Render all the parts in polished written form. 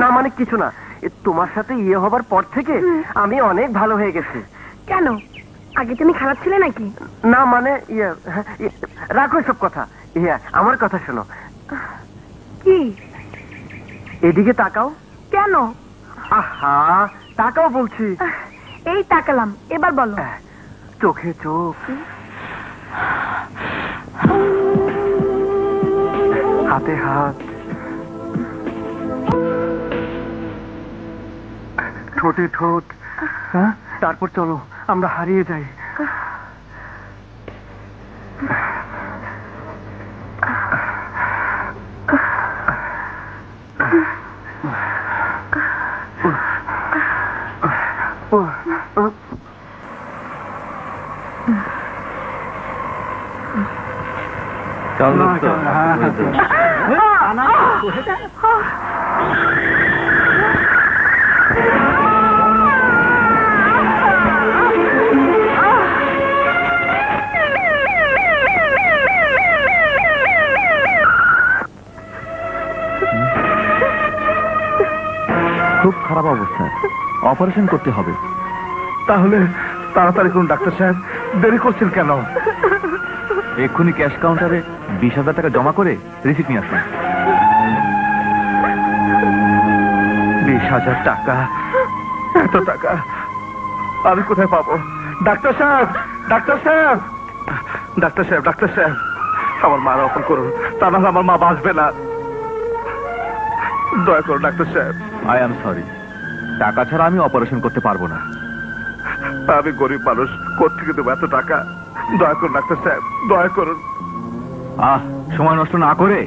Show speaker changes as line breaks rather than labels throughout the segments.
না মানে কিছু না, তোমার সাথে ইয়ে হবার পর থেকে আমি অনেক ভালো হয়ে গেছি।
কেন, আগে তুমি খারাপ ছিলে নাকি?
না মানে রাখো সব কথা, আমার কথা শোনো।
কি?
এদিকে তাকাও।
কেন?
আহা তাকাও বলছি।
এই তাকালাম, এবার বলো।
চোখে চোখ, হাতে হাত, ঠোঁটে ঠোঁট। তারপর চলো আমরা হারিয়ে যাই।
খুব খারাপ অবস্থা, অপারেশন করতে হবে।
তাহলে তাড়াতাড়ি করুন ডাক্তার সাহেব, দেরি করছেন কেন?
এক্ষুনি ক্যাশ কাউন্টারে 20,000 টাকা জমা করে রিসিপ্ট নিয়ে আসুন।
20,000 টাকা? এত টাকা আমি কোথায় পাবো? ডাক্তার সাহেব, ডাক্তার সাহেব, ডাক্তার সাহেব, ডাক্তার সাহেব, আমার মার অপারেশন করুন, তা নাহলে আমার মা বাঁচবে না। দয়া করুন ডাক্তার সাহেব।
আই এম সরি, টাকা ছাড়া আমি অপারেশন করতে পারবো না।
আমি গরিব মানুষ, কোত্থেকে দেবো এত টাকা? দয়া করুন ডাক্তার সাহেব, দয়া করুন।
সময় নষ্ট না করে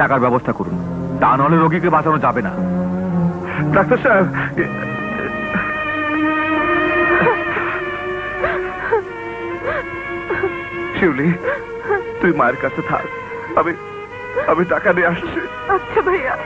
টাকার ব্যবস্থা করুন, তা নাহলে রোগীকে বাঁচানো যাবে না।
ডাক্তার সাহেব, শিউলি তুই মায়ের কাছে থাক, আমি টাকা নিয়ে আসছি।
আচ্ছা ভাইয়া।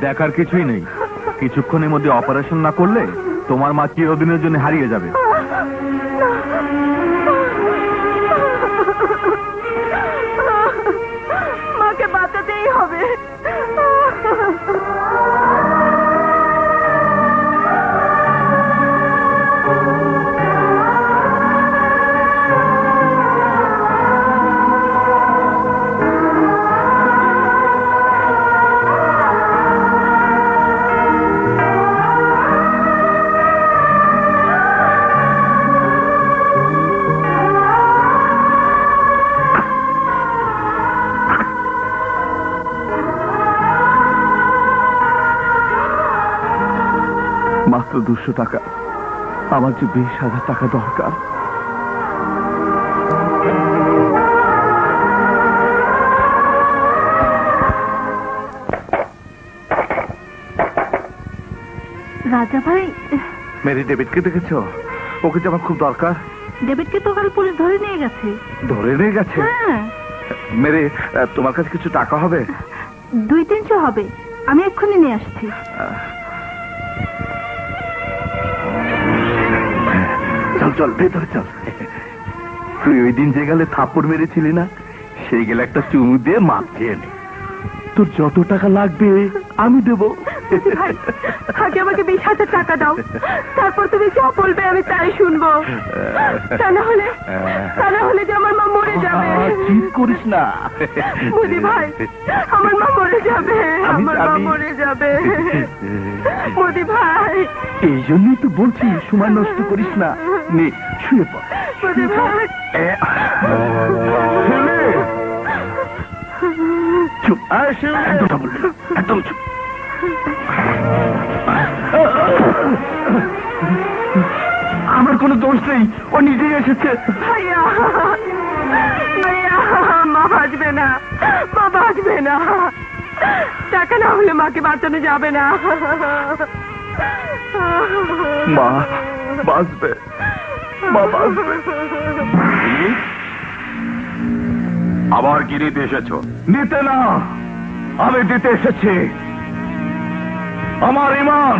দেখার কিছুই নেই, কিছুক্ষণের মধ্যে অপারেশন না করলে তোমার মা চিরদিনের জন্য হারিয়ে যাবে।
মাকে বাঁচাতেই হবে।
মাত্র 200 টাকা, আমার যে 20,000 টাকা দরকার।
রাজা ভাই,
মেরি ডেভিডকে দেখেছো? ওকে যে আমার খুব দরকার।
ডেভিডকে তো কাল পুলিশ ধরে নিয়ে গেছে।
ধরে নিয়ে গেছে? মেরি, তোমার কাছে কিছু টাকা হবে?
200-300 হবে, আমি এক্ষুনি নিয়ে আসছি।
চল চল ভেতরে চল। তুই ওই দিন যে গেলে থাপ্পড় মেরেছিলি না, সেই গেলে একটা চুমু দিয়ে মাপ চেয়ে নে। তোর যত টাকা লাগবে আমি দেবো।
আগে আমাকে 20,000 টাকা দাও, তারপর তুমি যা বলবে আমি তাই শুনবো। তা না হলে যে আমার মা মরে যাবে।
চিৎ করিস না
মোদি ভাই, আমার মা মরে যাবে, আমার মা মরে যাবে। মোদি ভাই,
এই জন্যই তো বলছি সময় নষ্ট করিস না, নে শুয়ে পড়।
মোদি ভাই,
চুপ, একদম চুপ। আমার কোনো দোষ নেই, ও নিজেই এসেছে।
ভাইয়া ভাইয়া, মা বাঁচবে না, মা বাঁচবে না। টাকা না হলে মাকে বাঁচানো যাবে না।
মা বাঁচবে, মা বাঁচবে।
আবার কি নিতে এসেছ?
নিতে না, আমি দিতে এসেছি। আমার ঈমান,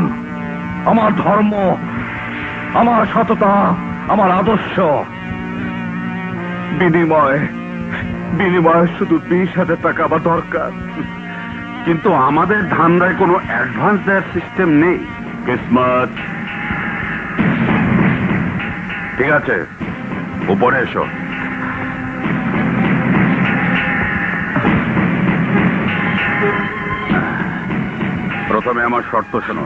আমার ধর্ম, আমার সততা, আমার আদর্শ। বিনিময়ে শুধু 20,000 টাকা আমার দরকার।
কিন্তু আমাদের ধান্দায় কোনো অ্যাডভান্স দেওয়ার সিস্টেম নেই। কিসমত। ঠিক আছে, উপরে এসো। প্রথমে আমার শর্ত শোনো।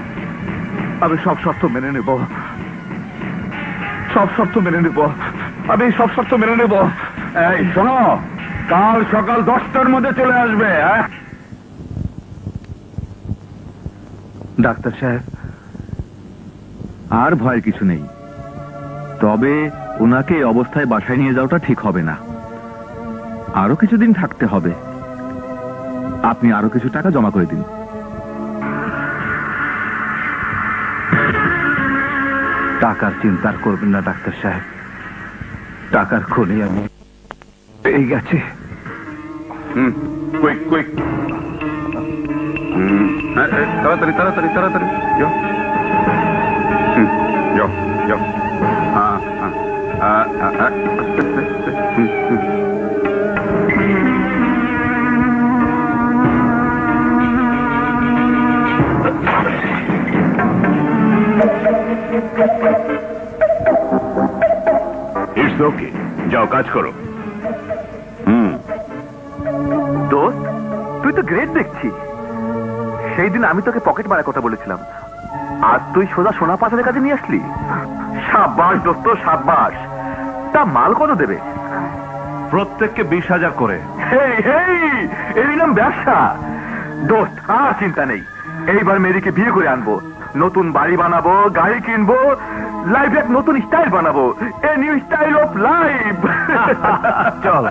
আমি সব শর্ত মেনে নেব, সব শর্ত মেনে নেব, আমি সব শর্ত মেনে নেব।
এই শোনো, কাল সকাল 10টার মধ্যে চলে আসবে।
ডাক্তার সাহেব,
আর ভয়ের কিছু নেই, তবে ওনাকে এই অবস্থায় বাসায় নিয়ে যাওয়াটা ঠিক হবে না। আরো কিছুদিন থাকতে হবে। আপনি আরো কিছু টাকা জমা করে দিন।
টাকার চিন্তা করবেন না ডাক্তার সাহেব, টাকার খনি আমি পেয়ে গেছি।
কুইক কুইক, তাড়াতাড়ি তাড়াতাড়ি তাড়াতাড়ি যাও। যাও যাও। আস্তে আস্তে আস্তে। ইটস ওকে, যাও কাজ করো।
দোস্ত, তুই তো গ্রেট দেখছি। সেই দিন আমি তোকে পকেট মারার কথা বলেছিলাম, আজ তুই সোজা সোনা পাচারের কাজে নিয়ে আসলি। সাব্বাস দোস্ত, সাব্বাস। তা মাল কত দেবে?
প্রত্যেককে 20,000 করে।
হেই হেই, এই নাম ব্যবসা। দোস্ত, আর চিন্তা নেই, এইবার মেরিকে বিয়ে করে আনবো, নতুন বাড়ি বানাবো, গাড়ি কিনবো, লাইফ এক নতুন স্টাইল বানাবো, a new style of life. চল।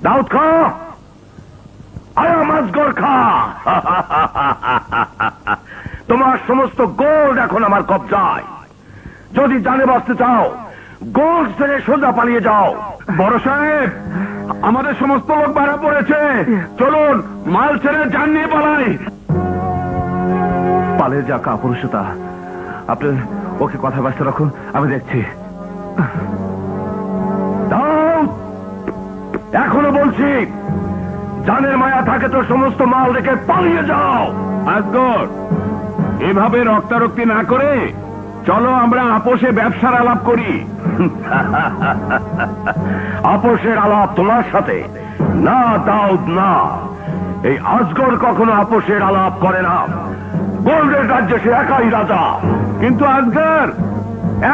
দাউদ খা, আজগর খা। তোমার সমস্ত গোল্ড এখন আমার কবজায়। যদি জানে বাঁচতে চাও, গোল্ড ছেড়ে সোজা পালিয়ে যাও। বড় সাহেব, আমাদের সমস্ত লোক ভাড়া পড়েছে, চলুন মাল ছেড়ে যান নিয়ে পালাই। পালিয়ে যা কাপুরুষতা। আপনি ওকে কথা ব্যস্ত রাখুন, আমি দেখছি। এখনো বলছি, জানের মায়া থাকে তো সমস্ত মাল রেখে পালিয়ে যাও।
আসগর, এভাবে রক্তারক্তি না করে চলো আমরা আপোষে ব্যবসার আলাপ করি।
আপোষের আলাপ তোমার সাথে না দাউদ, না। এই আজগর কখনো আপোষের আলাপ করে না। গোল্ডের রাজ্যে সে একাই রাজা।
কিন্তু আসগর,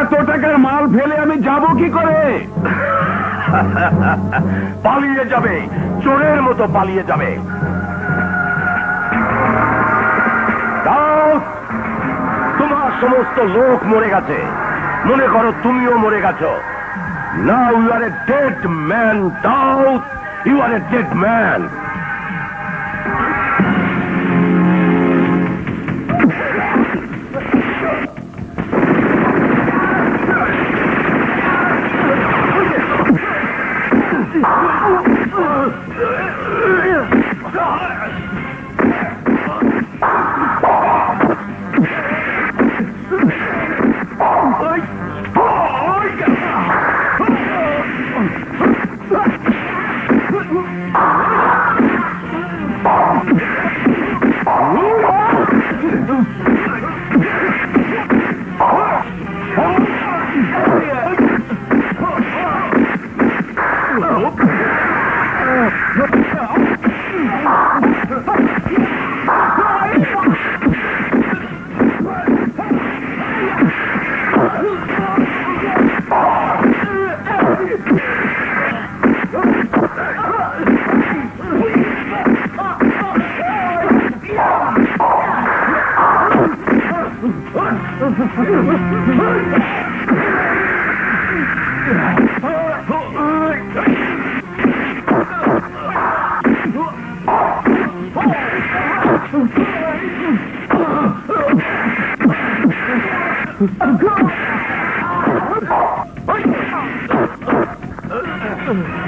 এত টাকার মাল ফেলে আমি যাব কি করে?
পালিয়ে যাবে, চোরের মতো পালিয়ে যাবে। দাউদ, তোমার সমস্ত লোক মরে গেছে, মনে করো তুমিও মরে গেছো। Now you are a dead man Dawood, you are a dead man.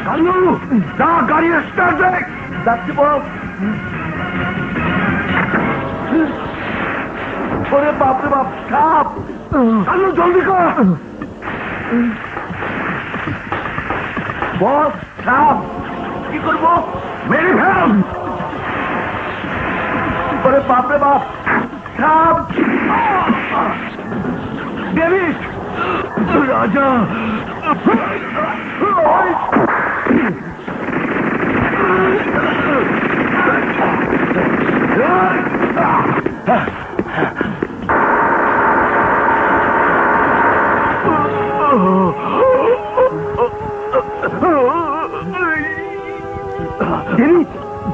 Kalu যা গাড়ি স্টার্ট দেখ যাচ্ছি বস ওরে বাপরে বাপ সাপ কালু জলদি কর বস সাপ কি করবো মেরে ফেল ওরে বাপরে বাপ সাপ ডেভিড রাজা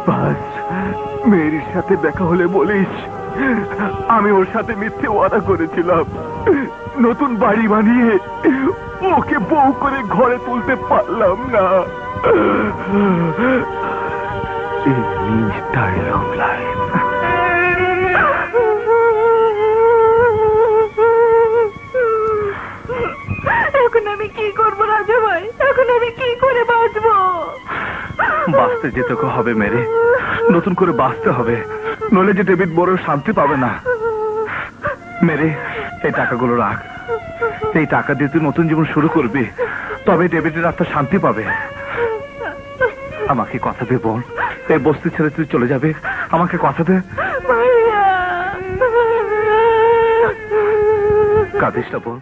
বাস মেয়ের সাথে দেখা হলে বলিস আমি ওর সাথে মিথ্যে ওয়াদা করেছিলাম নতুন বাড়ি বানিয়ে ওকে বউ করে ঘরে তুলতে পারলাম না স্টাইল অফ লাইফ
এখন আমি কি করবো রাজা ভাই? এখন আমি কি করে বাঁচবো?
বাঁচতে যেতে হবে মেরে নতুন করে বাঁচতে হবে নইলে যে ডেভিড বড় শান্তি পাবে না মেরে এই টাকাগুলো রাখ এই টাকা দিয়ে তুই নতুন জীবন শুরু করবি তবে ডেভিডের আত্মা শান্তি পাবে আমাকে কথা দে বল এই বস্তি ছেড়ে তুই চলে যাবে আমাকে কথা দে
ভাইয়া
কাঁদিস না বল